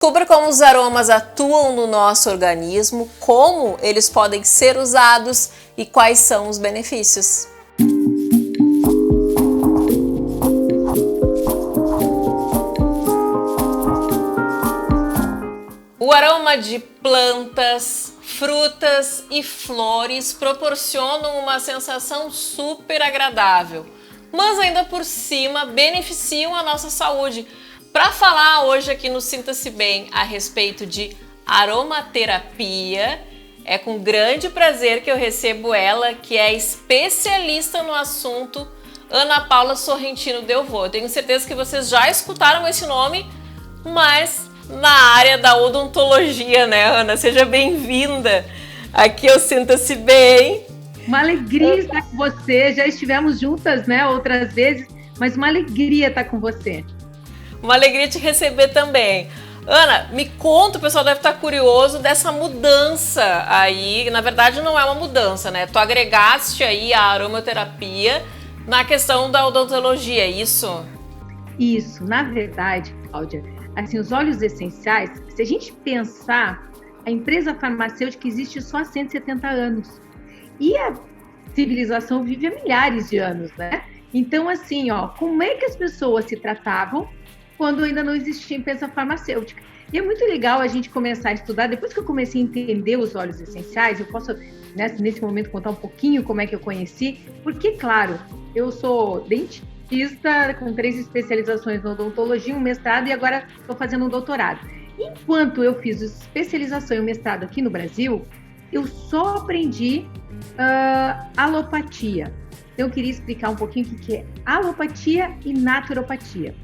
Descubra como os aromas atuam no nosso organismo, como eles podem ser usados e quais são os benefícios. O aroma de plantas, frutas e flores proporcionam uma sensação super agradável, mas ainda por cima beneficiam a nossa saúde. Para falar hoje aqui no Sinta-se Bem a respeito de aromaterapia, é com grande prazer que eu recebo ela, que é especialista no assunto, Ana Paula Sorrentino Delvaux. Eu tenho certeza que vocês já escutaram esse nome, mas na área da odontologia, né, Ana? Seja bem-vinda aqui ao Sinta-se Bem. Uma alegria estar com você. Já estivemos juntas, né, outras vezes, mas uma alegria estar com você. Uma alegria te receber também. Ana, me conta, o pessoal deve estar curioso dessa mudança aí. Na verdade, não é uma mudança, né? Tu agregaste aí a aromaterapia na questão da odontologia, é isso? Isso. Na verdade, Cláudia, assim, os óleos essenciais, se a gente pensar, a empresa farmacêutica existe só há 170 anos. E a civilização vive há milhares de anos, né? Então, assim, ó, como é que as pessoas se tratavam quando ainda não existia empresa farmacêutica? E é muito legal a gente começar a estudar. Depois que eu comecei a entender os óleos essenciais, eu posso, nesse momento, contar um pouquinho como é que eu conheci, porque, claro, eu sou dentista com 3 especializações na odontologia, um mestrado e agora estou fazendo um doutorado. Enquanto eu fiz especialização e um mestrado aqui no Brasil, eu só aprendi alopatia. Então, eu queria explicar um pouquinho o que é alopatia e naturopatia.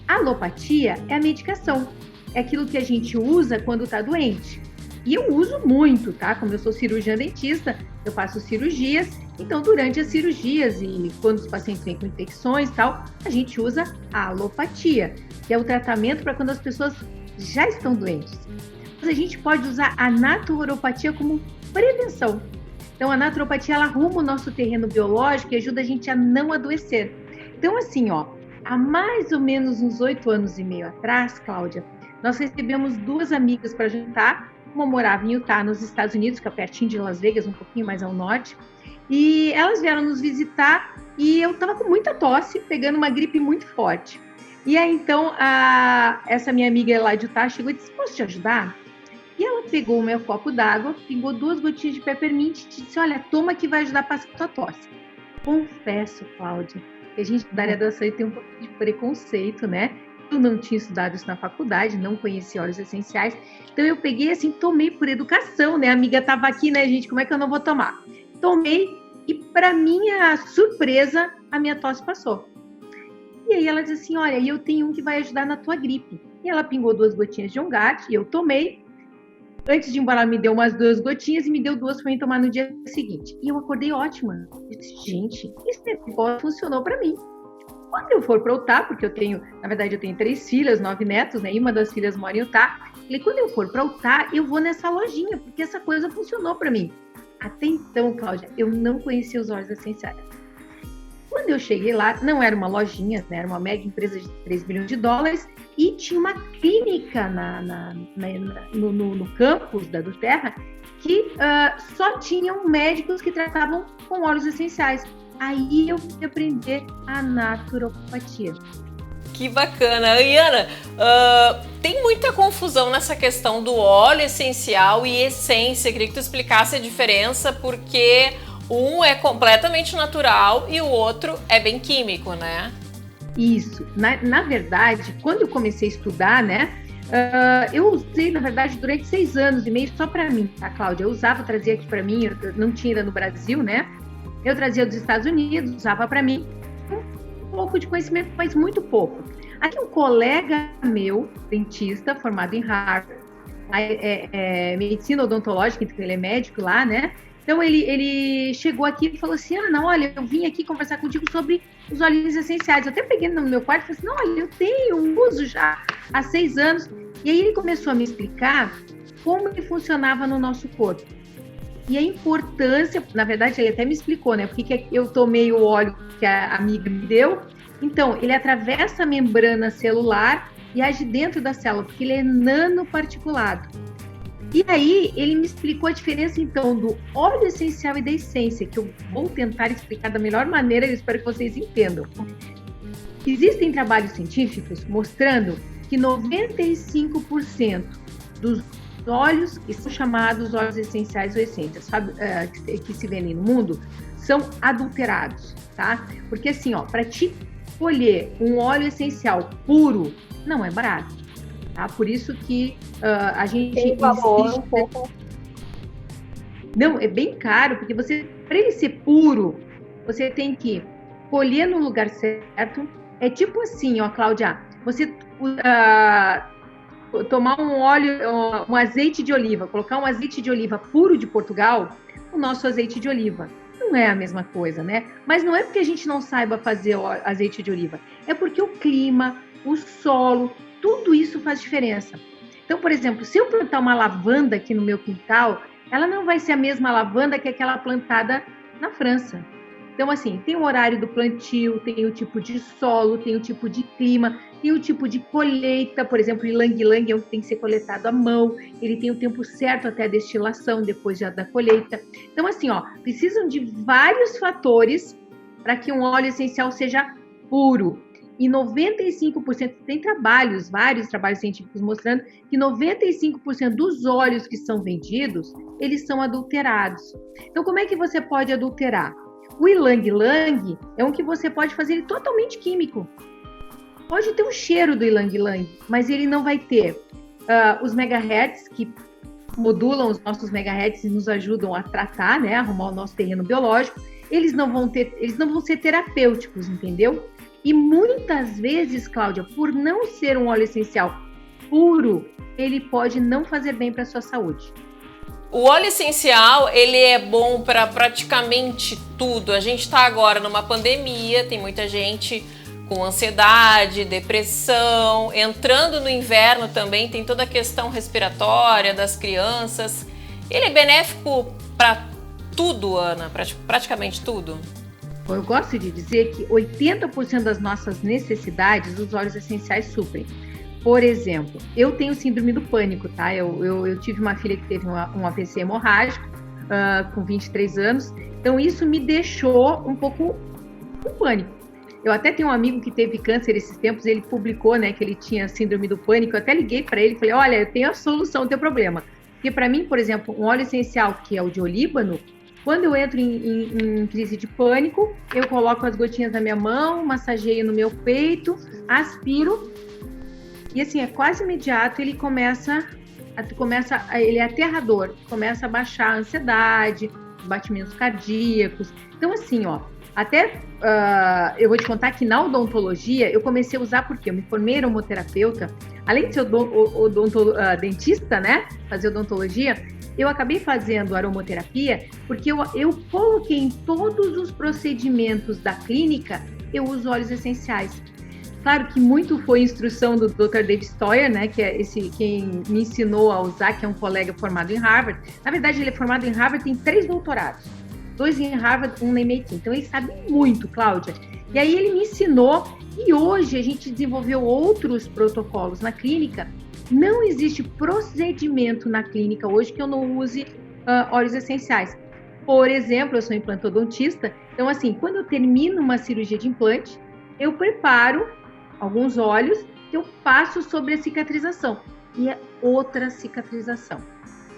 A alopatia é a medicação, é aquilo que a gente usa quando está doente. E eu uso muito, tá? Como eu sou cirurgiã dentista, eu faço cirurgias, então durante as cirurgias e quando os pacientes vêm com infecções e tal, a gente usa a alopatia, que é o tratamento para quando as pessoas já estão doentes. Mas a gente pode usar a naturopatia como prevenção. Então a naturopatia, ela arruma o nosso terreno biológico e ajuda a gente a não adoecer. Então assim, ó, há mais ou menos uns 8 anos e meio atrás, Cláudia, nós recebemos 2 amigas para jantar. Uma morava em Utah, nos Estados Unidos, que é pertinho de Las Vegas, um pouquinho mais ao norte. E elas vieram nos visitar e eu estava com muita tosse, pegando uma gripe muito forte. E aí, então, essa minha amiga lá de Utah chegou e disse, posso te ajudar? E ela pegou o meu copo d'água, pingou 2 gotinhas de peppermint e disse, olha, toma que vai ajudar a passar a tua tosse. Confesso, Cláudia, que a gente da área da saúde tem um pouco de preconceito, né? Eu não tinha estudado isso na faculdade, não conhecia óleos essenciais. Então eu peguei assim, tomei por educação, né? A amiga estava aqui, né, gente? Como é que eu não vou tomar? Tomei e, para minha surpresa, a minha tosse passou. E aí ela disse assim, olha, eu tenho um que vai ajudar na tua gripe. E ela pingou 2 gotinhas de Ongate e eu tomei. Antes de ir embora, ela me deu umas 2 gotinhas e me deu 2 para eu tomar no dia seguinte. E eu acordei ótima. Eu disse, gente, esse negócio funcionou para mim. Quando eu for para Utah, porque eu tenho 3 filhas, 9 netos, né? E uma das filhas mora em Utah. Falei, quando eu for para Utah, eu vou nessa lojinha, porque essa coisa funcionou para mim. Até então, Cláudia, eu não conhecia os óleos essenciais. Quando eu cheguei lá, não era uma lojinha, né? Era uma mega empresa de 3 bilhões de dólares e tinha uma clínica no campus do Terra que só tinham médicos que tratavam com óleos essenciais. Aí eu fui aprender a naturopatia. Que bacana. E Ana, tem muita confusão nessa questão do óleo essencial e essência. Queria que tu explicasse a diferença, porque um é completamente natural e o outro é bem químico, né? Isso. Na verdade, quando eu comecei a estudar, né, eu usei, na verdade, durante 6 anos e meio só para mim, tá, Cláudia? Eu usava, trazia aqui para mim, eu não tinha ainda no Brasil, né? Eu trazia dos Estados Unidos, usava para mim um pouco de conhecimento, mas muito pouco. Aqui um colega meu, dentista, formado em Harvard, medicina odontológica, então ele é médico lá, né? Então ele chegou aqui e falou assim, Ana, olha, eu vim aqui conversar contigo sobre os óleos essenciais. Eu até peguei no meu quarto e falei assim, não, olha, eu tenho, uso já há 6 anos. E aí ele começou a me explicar como ele funcionava no nosso corpo. E a importância, na verdade, ele até me explicou, né? Porque eu tomei o óleo que a amiga me deu. Então, ele atravessa a membrana celular e age dentro da célula, porque ele é nanoparticulado. E aí, ele me explicou a diferença, então, do óleo essencial e da essência, que eu vou tentar explicar da melhor maneira, eu espero que vocês entendam. Existem trabalhos científicos mostrando que 95% dos óleos, que são chamados óleos essenciais ou essências, que se vendem no mundo, são adulterados, tá? Porque assim, ó, para te colher um óleo essencial puro, não é barato, tá? Por isso que a gente tem valor um pouco. Não, é bem caro, porque para ele ser puro, você tem que colher no lugar certo. É tipo assim, ó, Cláudia, você tomar um azeite de oliva, colocar um azeite de oliva puro de Portugal, o nosso azeite de oliva. Não é a mesma coisa, né? Mas não é porque a gente não saiba fazer azeite de oliva, é porque o clima, o solo, tudo isso faz diferença. Então, por exemplo, se eu plantar uma lavanda aqui no meu quintal, ela não vai ser a mesma lavanda que aquela plantada na França. Então, assim, tem o horário do plantio, tem o tipo de solo, tem o tipo de clima, tem o tipo de colheita. Por exemplo, o ylang-ylang é um que tem que ser coletado à mão, ele tem o tempo certo até a destilação, depois já da colheita. Então, assim, ó, precisam de vários fatores para que um óleo essencial seja puro. E 95%, tem vários trabalhos científicos mostrando que 95% dos óleos que são vendidos, eles são adulterados. Então, como é que você pode adulterar? O ylang-ylang é um que você pode fazer ele totalmente químico. Pode ter um cheiro do ylang-ylang, mas ele não vai ter os megahertz, que modulam os nossos megahertz e nos ajudam a tratar, né, arrumar o nosso terreno biológico. Eles não vão ser terapêuticos, entendeu? E muitas vezes, Cláudia, por não ser um óleo essencial puro, ele pode não fazer bem para a sua saúde. O óleo essencial, ele é bom para praticamente tudo. A gente está agora numa pandemia, tem muita gente com ansiedade, depressão, entrando no inverno também, tem toda a questão respiratória das crianças. Ele é benéfico para tudo, Ana, praticamente tudo. Eu gosto de dizer que 80% das nossas necessidades os óleos essenciais suprem. Por exemplo, eu tenho síndrome do pânico, tá? Eu tive uma filha que teve um AVC hemorrágico com 23 anos, então isso me deixou um pouco com pânico. Eu até tenho um amigo que teve câncer esses tempos, ele publicou, né, que ele tinha síndrome do pânico, eu até liguei para ele e falei, olha, eu tenho a solução do teu problema. Porque para mim, por exemplo, um óleo essencial que é o de olíbano, quando eu entro em crise de pânico, eu coloco as gotinhas na minha mão, massageio no meu peito, aspiro, e assim, é quase imediato, ele ele é aterrador, começa a baixar a ansiedade, os batimentos cardíacos. Então assim, ó, até eu vou te contar que na odontologia eu comecei a usar porque eu me formei aromoterapeuta, além de ser dentista, né, fazer odontologia, eu acabei fazendo aromoterapia porque eu coloquei em todos os procedimentos da clínica, eu uso óleos essenciais. Claro que muito foi instrução do Dr. David Stoyer, né, que é quem me ensinou a usar, que é um colega formado em Harvard. Na verdade, ele é formado em Harvard, tem 3 doutorados. 2 em Harvard, 1 na MIT. Então, ele sabe muito, Cláudia. E aí, ele me ensinou e hoje a gente desenvolveu outros protocolos na clínica. Não existe procedimento na clínica hoje que eu não use óleos essenciais. Por exemplo, eu sou implantodontista. Então, assim, quando eu termino uma cirurgia de implante, eu preparo alguns óleos que eu passo sobre a cicatrização. E é outra cicatrização.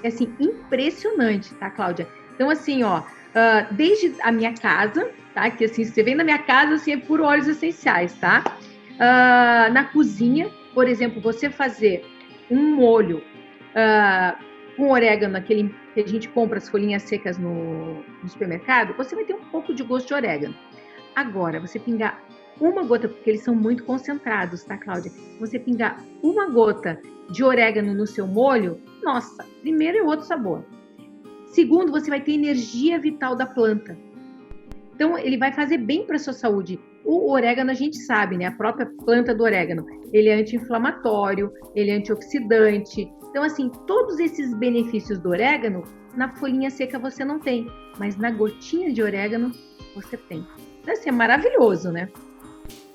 É assim, impressionante, tá, Cláudia? Então, assim, ó, desde a minha casa, tá? Que assim, você vem na minha casa, assim, é por óleos essenciais, tá? Na cozinha, por exemplo, você fazer um molho com orégano, aquele que a gente compra as folhinhas secas no supermercado, você vai ter um pouco de gosto de orégano. Agora, você pingar uma gota, porque eles são muito concentrados, tá, Cláudia? Você pingar uma gota de orégano no seu molho, nossa, primeiro é outro sabor. Segundo, você vai ter energia vital da planta. Então, ele vai fazer bem para a sua saúde. O orégano, a gente sabe, né? A própria planta do orégano, ele é anti-inflamatório, ele é antioxidante. Então, assim, todos esses benefícios do orégano, na folhinha seca você não tem, mas na gotinha de orégano você tem. Então, assim, é maravilhoso, né?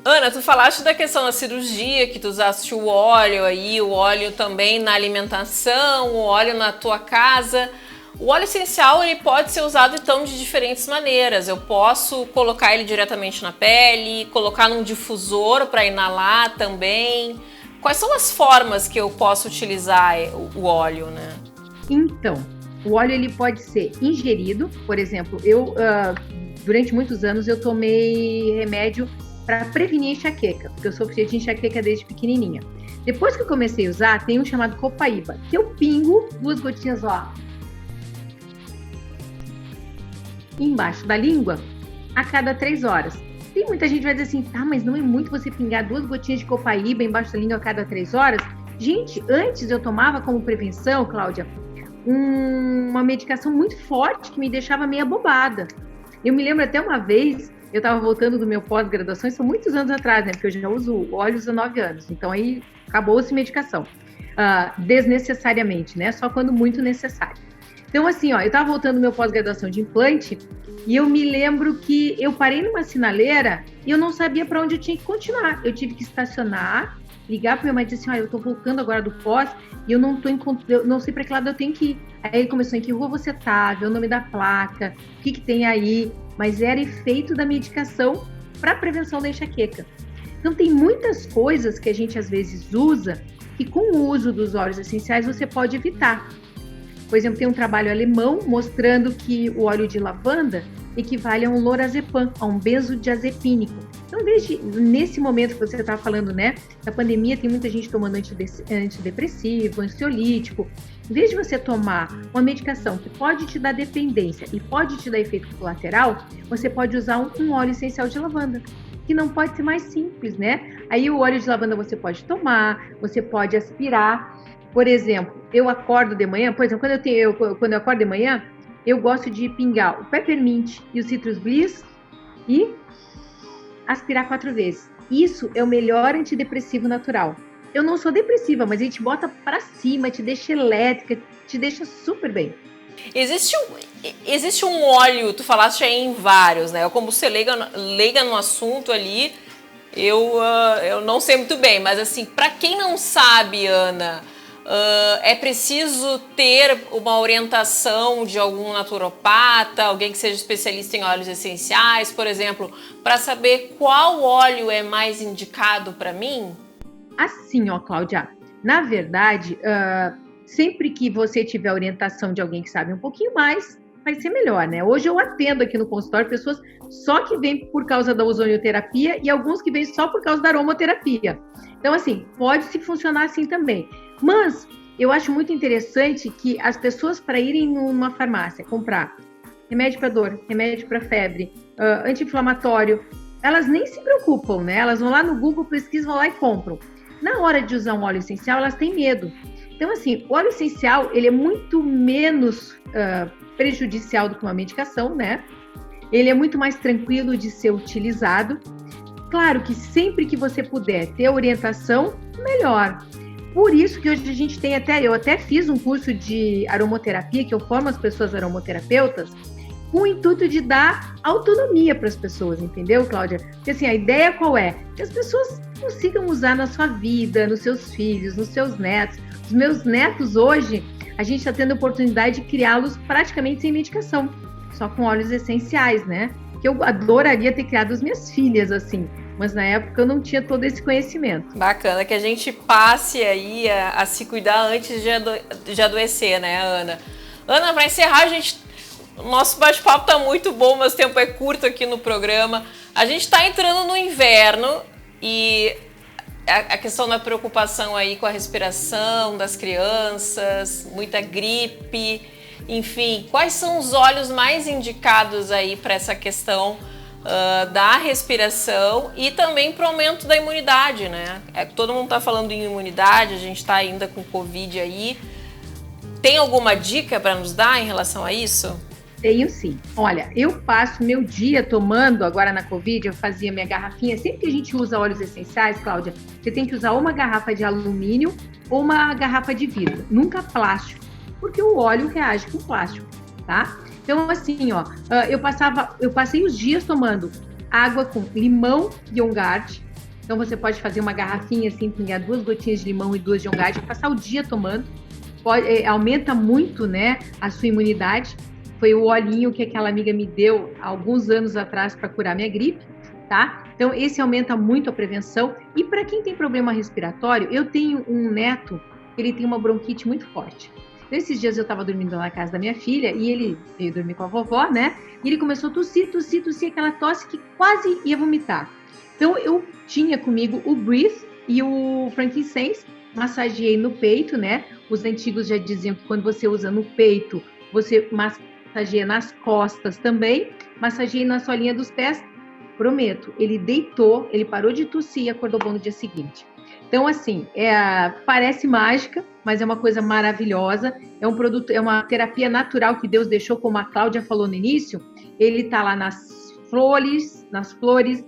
Ana, tu falaste da questão da cirurgia, que tu usaste o óleo aí, o óleo também na alimentação, o óleo na tua casa. O óleo essencial, ele pode ser usado então de diferentes maneiras. Eu posso colocar ele diretamente na pele, colocar num difusor para inalar também. Quais são as formas que eu posso utilizar o óleo, né? Então, o óleo ele pode ser ingerido. Por exemplo, durante muitos anos eu tomei remédio para prevenir enxaqueca, porque eu sofria de enxaqueca desde pequenininha. Depois que eu comecei a usar, tem um chamado Copaíba, que eu pingo 2 gotinhas, ó, embaixo da língua, a cada 3 horas. Tem muita gente que vai dizer assim, tá, mas não é muito você pingar 2 gotinhas de Copaíba embaixo da língua a cada 3 horas? Gente, antes eu tomava como prevenção, Cláudia, uma medicação muito forte que me deixava meio abobada. Eu me lembro até uma vez, eu estava voltando do meu pós-graduação, isso há muitos anos atrás, né? Porque eu já uso óleos há 9 anos, então aí acabou-se medicação. Desnecessariamente, né? Só quando muito necessário. Então, assim, ó, eu estava voltando do meu pós-graduação de implante e eu me lembro que eu parei numa sinaleira e eu não sabia para onde eu tinha que continuar. Eu tive que estacionar, ligar para meu marido e dizer assim, eu estou voltando agora do pós e eu não sei para que lado eu tenho que ir. Aí ele começou, em que rua você tá, ver o nome da placa, o que tem aí, mas era efeito da medicação para prevenção da enxaqueca. Então, tem muitas coisas que a gente às vezes usa que com o uso dos óleos essenciais você pode evitar. Por exemplo, tem um trabalho alemão mostrando que o óleo de lavanda equivale a um lorazepam, a um benzodiazepínico. Então, nesse momento que você está falando, né, da pandemia, tem muita gente tomando antidepressivo, ansiolítico. Em vez de você tomar uma medicação que pode te dar dependência e pode te dar efeito colateral, você pode usar um óleo essencial de lavanda, que não pode ser mais simples, né? Aí o óleo de lavanda você pode tomar, você pode aspirar. Por exemplo, eu acordo de manhã, por exemplo, quando eu acordo de manhã, eu gosto de pingar o Peppermint e o Citrus Bliss e aspirar 4 vezes. Isso é o melhor antidepressivo natural. Eu não sou depressiva, mas ele te bota pra cima, te deixa elétrica, te deixa super bem. Existe um óleo, tu falaste aí em vários, né? Como você leiga no assunto ali, eu não sei muito bem, mas assim, pra quem não sabe, Ana, é preciso ter uma orientação de algum naturopata, alguém que seja especialista em óleos essenciais, por exemplo, para saber qual óleo é mais indicado para mim? Assim, ó, Cláudia, na verdade, sempre que você tiver orientação de alguém que sabe um pouquinho mais, vai ser melhor, né? Hoje eu atendo aqui no consultório pessoas só que vêm por causa da ozonioterapia e alguns que vêm só por causa da aromaterapia. Então, assim, pode-se funcionar assim também. Mas eu acho muito interessante que as pessoas, para irem numa farmácia comprar remédio para dor, remédio para febre, anti-inflamatório, elas nem se preocupam, né? Elas vão lá no Google, pesquisam, vão lá e compram. Na hora de usar um óleo essencial, elas têm medo. Então, assim, o óleo essencial, ele é muito menos prejudicial do que uma medicação, né? Ele é muito mais tranquilo de ser utilizado. Claro que sempre que você puder ter orientação, melhor. Por isso que hoje a gente tem eu até fiz um curso de aromaterapia, que eu formo as pessoas aromaterapeutas, com o intuito de dar autonomia para as pessoas, entendeu, Cláudia? Porque assim, a ideia qual é? Que as pessoas consigam usar na sua vida, nos seus filhos, nos seus netos. Os meus netos hoje, a gente está tendo a oportunidade de criá-los praticamente sem medicação, só com óleos essenciais, né? Que eu adoraria ter criado as minhas filhas assim, mas na época eu não tinha todo esse conhecimento. Bacana, que a gente passe aí a se cuidar antes de adoecer, né, Ana? Ana, para encerrar, o nosso bate-papo tá muito bom, mas o tempo é curto aqui no programa. A gente está entrando no inverno e a questão da preocupação aí com a respiração das crianças, muita gripe, enfim, quais são os óleos mais indicados aí para essa questão da respiração e também para o aumento da imunidade, né? Todo mundo está falando em imunidade, a gente está ainda com Covid aí. Tem alguma dica para nos dar em relação a isso? Tenho sim. Olha, eu passo meu dia tomando, agora na Covid, eu fazia minha garrafinha. Sempre que a gente usa óleos essenciais, Cláudia, você tem que usar uma garrafa de alumínio ou uma garrafa de vidro, nunca plástico, porque o óleo reage com plástico, tá? Então, assim, ó, eu passei os dias tomando água com limão e Yongard, Então você pode fazer uma garrafinha assim, pingar 2 gotinhas de limão e 2 de ongade, passar o dia tomando. Aumenta muito, né, a sua imunidade. Foi o olhinho que aquela amiga me deu há alguns anos atrás para curar minha gripe, tá? Então esse aumenta muito a prevenção. E para quem tem problema respiratório, eu tenho um neto, ele tem uma bronquite muito forte. Nesses dias eu estava dormindo na casa da minha filha e ele veio dormir com a vovó, né? E ele começou a tossir, aquela tosse que quase ia vomitar. Então eu tinha comigo o Breathe e o Frankincense, massageei no peito, né? Os antigos já diziam que quando você usa no peito, você massageia nas costas também, massageei na solinha dos pés. Prometo, ele deitou, ele parou de tossir e acordou bom no dia seguinte. Então, assim, parece mágica, mas é uma coisa maravilhosa. É um produto, é uma terapia natural que Deus deixou, como a Cláudia falou no início. Ele está lá nas flores, nas folhas,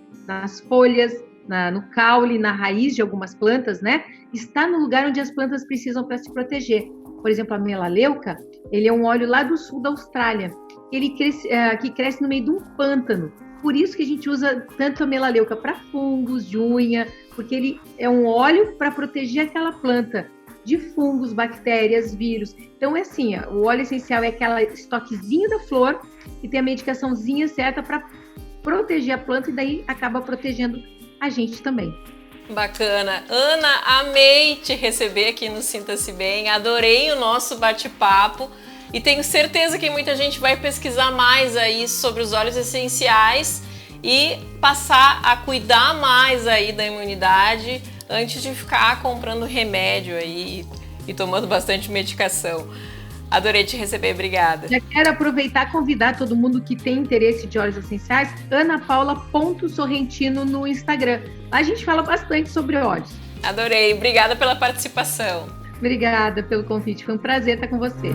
no caule, na raiz de algumas plantas, né? Está no lugar onde as plantas precisam para se proteger. Por exemplo, a melaleuca, ele é um óleo lá do sul da Austrália. Ele que cresce no meio de um pântano. Por isso que a gente usa tanto a melaleuca para fungos de unha, porque ele é um óleo para proteger aquela planta de fungos, bactérias, vírus. Então é assim, o óleo essencial é aquela estoquezinho da flor e tem a medicaçãozinha certa para proteger a planta e daí acaba protegendo a gente também. Bacana. Ana, amei te receber aqui no Sinta-se Bem, adorei o nosso bate-papo e tenho certeza que muita gente vai pesquisar mais aí sobre os óleos essenciais e passar a cuidar mais aí da imunidade antes de ficar comprando remédio aí e tomando bastante medicação. Adorei te receber, obrigada. Já quero aproveitar e convidar todo mundo que tem interesse de óleos essenciais, anapaula.sorrentino no Instagram. Lá a gente fala bastante sobre óleos. Adorei, obrigada pela participação. Obrigada pelo convite, foi um prazer estar com você.